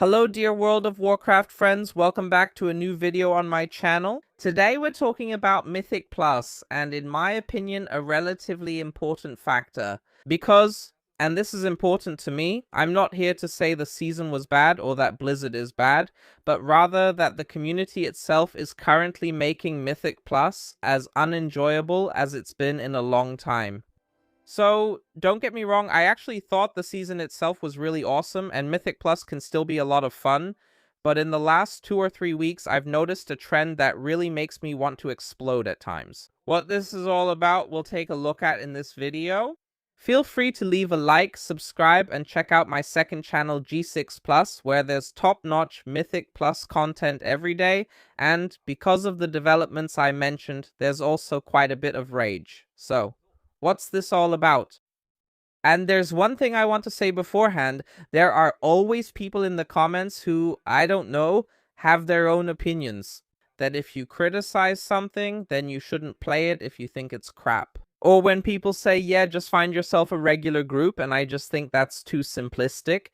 Hello dear World of Warcraft friends, welcome back to a new video on my channel. Today we're talking about Mythic Plus, and in my opinion a relatively important factor. Because, and this is important to me, I'm not here to say the season was bad or that Blizzard is bad, but rather that the community itself is currently making Mythic Plus as unenjoyable as it's been in a long time. So, don't get me wrong, I actually thought the season itself was really awesome, and Mythic Plus can still be a lot of fun, but in the last 2 or 3 weeks, I've noticed a trend that really makes me want to explode at times. What this is all about, we'll take a look at in this video. Feel free to leave a like, subscribe, and check out my second channel, G6 Plus, where there's top-notch Mythic Plus content every day, and because of the developments I mentioned, there's also quite a bit of rage. So, what's this all about? And there's one thing I want to say beforehand. There are always people in the comments who, I don't know, have their own opinions. That if you criticize something, then you shouldn't play it if you think it's crap. Or when people say, yeah, just find yourself a regular group, and I just think that's too simplistic.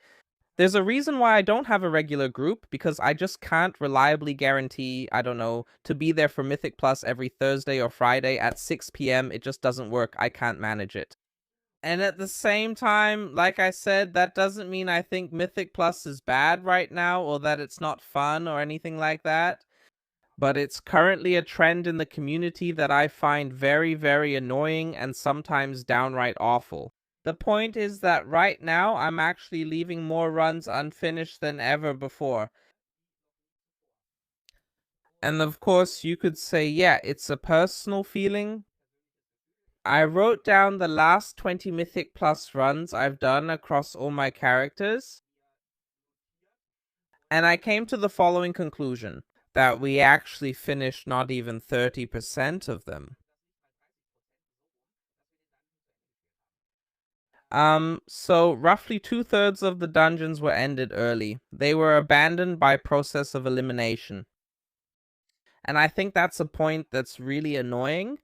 There's a reason why I don't have a regular group, because I just can't reliably guarantee, I don't know, to be there for Mythic Plus every Thursday or Friday at 6 p.m. It just doesn't work. I can't manage it. And at the same time, like I said, that doesn't mean I think Mythic Plus is bad right now, or that it's not fun or anything like that. But it's currently a trend in the community that I find very, very annoying and sometimes downright awful. The point is that right now, I'm actually leaving more runs unfinished than ever before. And of course, you could say, yeah, it's a personal feeling. I wrote down the last 20 Mythic Plus runs I've done across all my characters, and I came to the following conclusion, that we actually finished not even 30% of them. So roughly 2/3 of the dungeons were ended early. They were abandoned by process of elimination. And I think that's a point that's really annoying.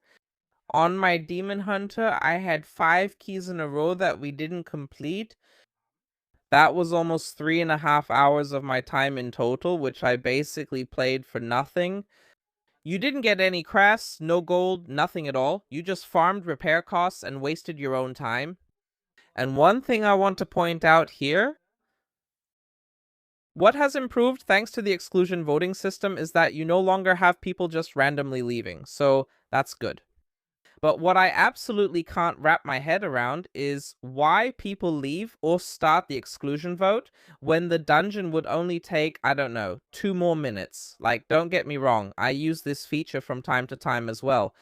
On my Demon Hunter, I had 5 keys in a row that we didn't complete. That was almost 3.5 hours of my time in total, which I basically played for nothing. You didn't get any crests, no gold, nothing at all. You just farmed repair costs and wasted your own time. And one thing I want to point out here, what has improved thanks to the exclusion voting system is that you no longer have people just randomly leaving, so that's good. But what I absolutely can't wrap my head around is why people leave or start the exclusion vote when the dungeon would only take, I don't know, 2 more minutes. Like, don't get me wrong, I use this feature from time to time as well.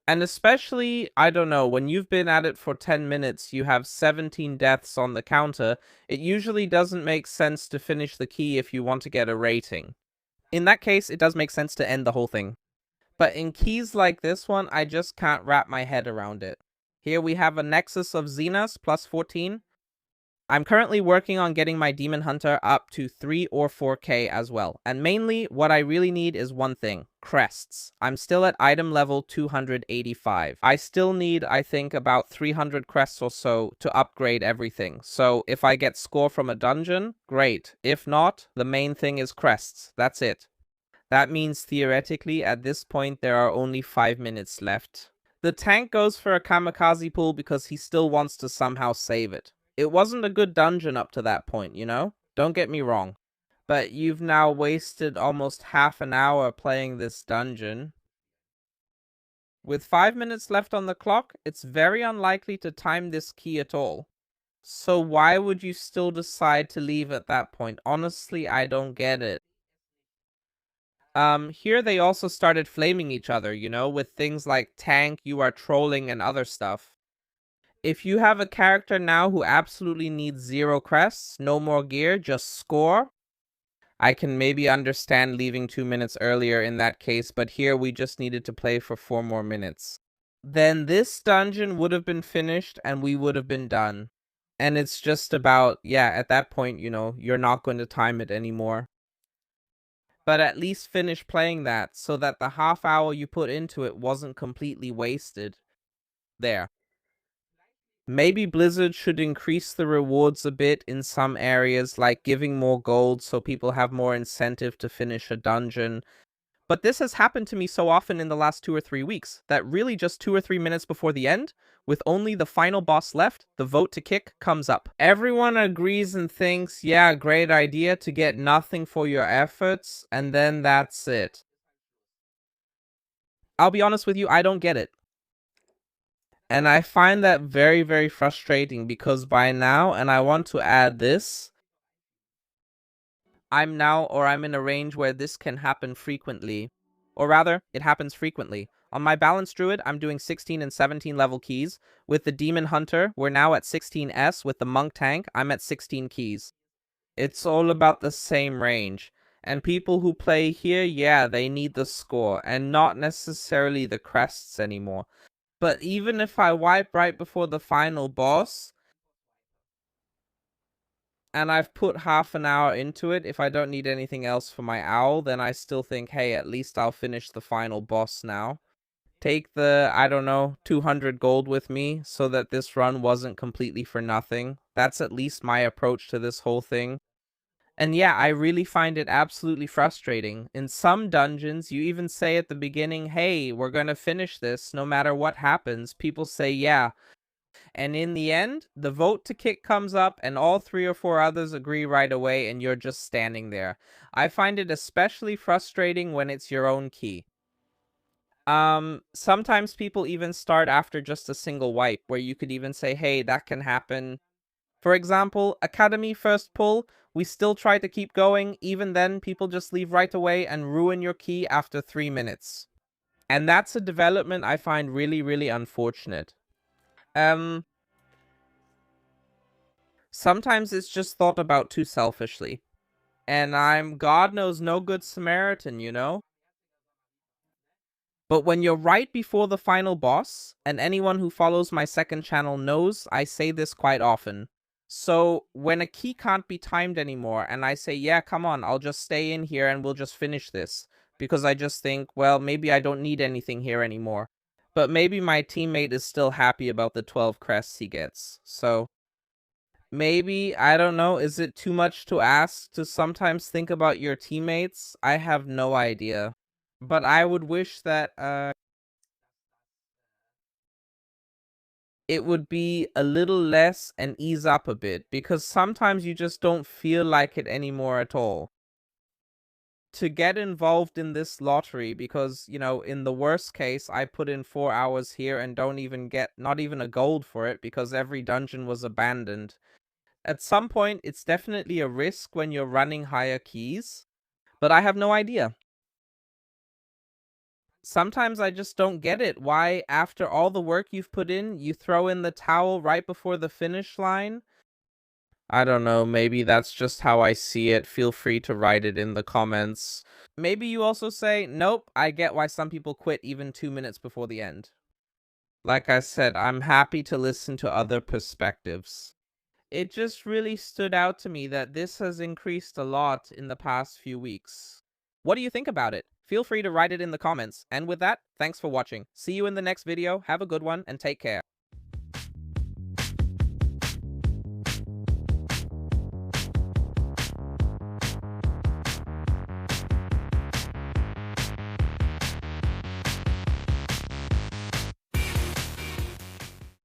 And especially, I don't know, when you've been at it for 10 minutes, you have 17 deaths on the counter, it usually doesn't make sense to finish the key if you want to get a rating. In that case, it does make sense to end the whole thing. But in keys like this one, I just can't wrap my head around it. Here we have a Nexus of Xenas plus 14. I'm currently working on getting my Demon Hunter up to 3 or 4k as well. And mainly, what I really need is one thing, crests. I'm still at item level 285. I still need, I think, about 300 crests or so to upgrade everything. So if I get score from a dungeon, great. If not, the main thing is crests. That's it. That means theoretically, at this point, there are only 5 minutes left. The tank goes for a kamikaze pool because he still wants to somehow save it. It wasn't a good dungeon up to that point, you know? Don't get me wrong. But you've now wasted almost half an hour playing this dungeon. With 5 minutes left on the clock, it's very unlikely to time this key at all. So why would you still decide to leave at that point? Honestly, I don't get it. Here they also started flaming each other, you know, with things like tank, you are trolling, and other stuff. If you have a character now who absolutely needs 0 crests, no more gear, just score, I can maybe understand leaving 2 minutes earlier in that case, but here we just needed to play for 4 more minutes. Then this dungeon would have been finished and we would have been done. And it's just about, yeah, at that point, you know, you're not going to time it anymore. But at least finish playing that so that the half hour you put into it wasn't completely wasted. There. Maybe Blizzard should increase the rewards a bit in some areas, like giving more gold so people have more incentive to finish a dungeon. But this has happened to me so often in the last 2 or 3 weeks that really just 2 or 3 minutes before the end, with only the final boss left, the vote to kick comes up. Everyone agrees and thinks, yeah, great idea to get nothing for your efforts, and then that's it. I'll be honest with you, I don't get it. And I find that very, very frustrating because by now, and I want to add this, I'm in a range where this can happen frequently. Or rather, it happens frequently. On my Balanced Druid, I'm doing 16 and 17 level keys. With the Demon Hunter, we're now at 16s. With the Monk Tank, I'm at 16 keys. It's all about the same range. And people who play here, yeah, they need the score, and not necessarily the crests anymore. But even if I wipe right before the final boss, and I've put half an hour into it, if I don't need anything else for my owl, then I still think, hey, at least I'll finish the final boss now. Take the, I don't know, 200 gold with me, so that this run wasn't completely for nothing. That's at least my approach to this whole thing. And yeah, I really find it absolutely frustrating. In some dungeons, you even say at the beginning, hey, we're gonna finish this no matter what happens. People say, yeah. And in the end, the vote to kick comes up and all 3 or 4 others agree right away and you're just standing there. I find it especially frustrating when it's your own key. Sometimes people even start after just a single wipe, where you could even say, hey, that can happen. For example, Academy first pull, we still try to keep going, even then people just leave right away and ruin your key after 3 minutes. And that's a development I find really, really unfortunate. Sometimes it's just thought about too selfishly. And I'm God knows no good Samaritan, you know? But when you're right before the final boss, and anyone who follows my second channel knows I say this quite often. So when a key can't be timed anymore, and I say, yeah, come on, I'll just stay in here and we'll just finish this. Because I just think, well, maybe I don't need anything here anymore. But maybe my teammate is still happy about the 12 crests he gets. So maybe, I don't know, is it too much to ask to sometimes think about your teammates? I have no idea. But I would wish that it would be a little less and ease up a bit, because sometimes you just don't feel like it anymore at all. To get involved in this lottery, because, you know, in the worst case, I put in 4 hours here and don't even get, not even a gold for it, because every dungeon was abandoned. At some point, it's definitely a risk when you're running higher keys, but I have no idea. Sometimes I just don't get it. Why, after all the work you've put in, you throw in the towel right before the finish line? I don't know, maybe that's just how I see it. Feel free to write it in the comments. Maybe you also say, nope, I get why some people quit even 2 minutes before the end. Like I said, I'm happy to listen to other perspectives. It just really stood out to me that this has increased a lot in the past few weeks. What do you think about it? Feel free to write it in the comments. And with that, thanks for watching. See you in the next video, have a good one, and take care.